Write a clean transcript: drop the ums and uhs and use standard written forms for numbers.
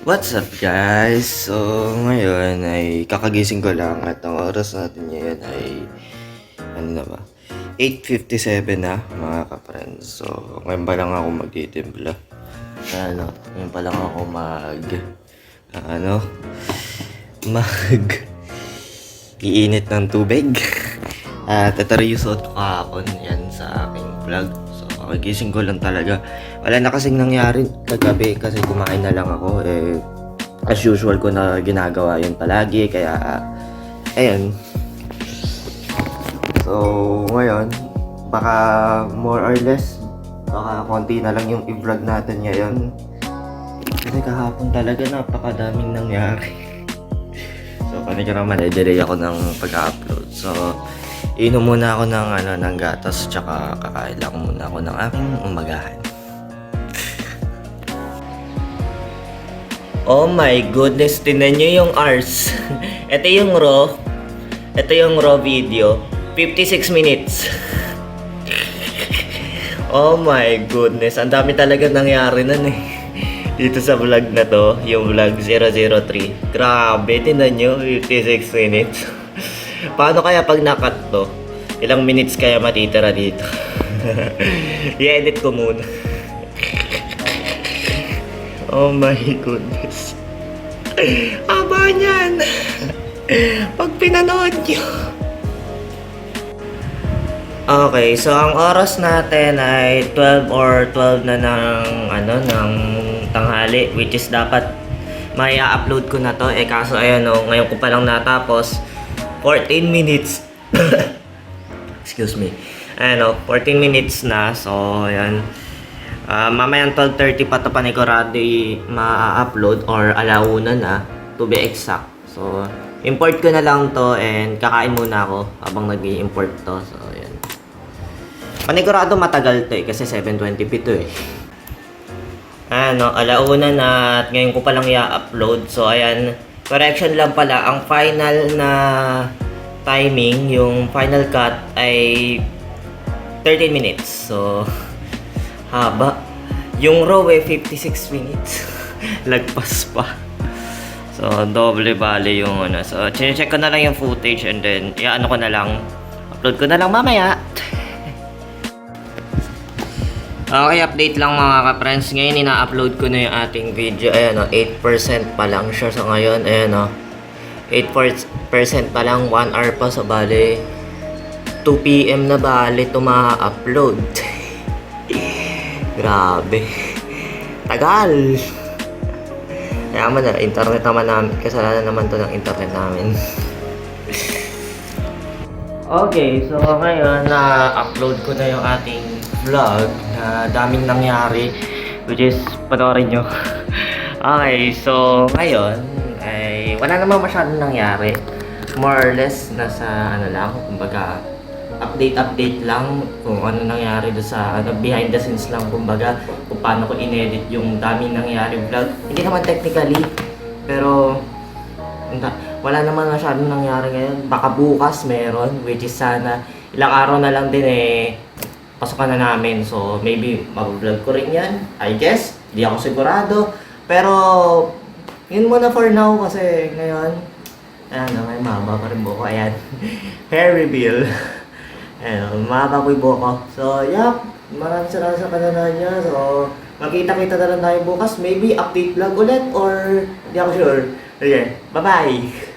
What's up guys? So ngayon ay kakagising ko lang at ang oras natin ngayon ay ano na ba? 8:57 na mga ka-friends. So ngayon pa lang ako magtitimpla. Ngayon pa lang ako mag iinit ng tubig. At ito rin yung suot ko kahapon yan sa aking vlog. So kagising ko lang talaga. Wala na kasing nangyari kagabi kasi kumain na lang ako. As usual ko na ginagawa yun palagi. Kaya, ayun. So, ngayon, baka more or less, baka konti na lang yung i-vlog natin ngayon. Kasi kahapon talaga napakadaming nangyari. So, panig naman, delay ako ng pag-upload. So, inom muna ako ng gatas, tsaka kakain lang muna ako ng aking umagahan. Oh my goodness, tinan nyo yung hours. Ito yung raw video. 56 minutes. Oh my goodness, ang dami talaga nangyari nun eh. Dito sa vlog na to, yung vlog 003. Grabe, tinan nyo, 56 minutes. Paano kaya pag nakat to? Ilang minutes kaya matitira dito? I-edit ko muna. Oh my goodness. Aba niyan. Pag pinanood nyo. Okay, so ang oras natin ay 12 or 12 na ng tanghali, which is dapat may upload ko na to. Kaso ayan ngayon ko pa lang natapos. 14 minutes. Excuse me. 14 minutes na. So, ayan. Mamayang 12:30 pa ito panigurado ma-upload or alauna na to be exact. So, import ko na lang to and kakain muna ako habang nag-i-import to. So, ayan. Panigurado matagal to kasi 7:20p to eh. Alauna na at ngayon ko pa lang i-upload. So, ayan. Correction lang pala. Ang final na timing, yung final cut ay 13 minutes. So, haba. Yung raw 56 minutes. Lagpas pa. So, doble bale yung So, check ko na lang yung footage and then, ko na lang. Upload ko na lang mamaya. Okay, update lang mga ka-friends. Ngayon, ina-upload ko na yung ating video. 8% pa lang siya. So, ngayon, 8% pa lang. 1 hour pa. So, bale, 2 PM na bale ito ma-upload. Grabe. Tagal. Kaya internet naman namin. Kasalanan naman to ng internet namin. Okay, so ngayon na-upload ko na yung ating vlog na daming nangyari, which is panoorin nyo. Okay, so ngayon ay wala namang masyadong nangyari. More or less nasa lang, kumbaga update lang kung ano nangyari doon sa behind the scenes lang, kumbaga kung paano ko inedit yung daming nangyari vlog. Hindi naman technically, pero wala naman masyadong nangyari ngayon. Baka bukas meron, which is sana ilang araw na lang din pasukan na namin. So maybe mag-vlog ko rin yan, I guess. Di ako sigurado, pero yun muna for now kasi ngayon may mahaba pa rin buko. Ayan. Hair reveal. Mahaba ko yung buko. So, maraming salamat sa panonood niya. So, magkita-kita na lang tayo bukas. Maybe update vlog ulit or hindi ako sure. Okay, bye-bye!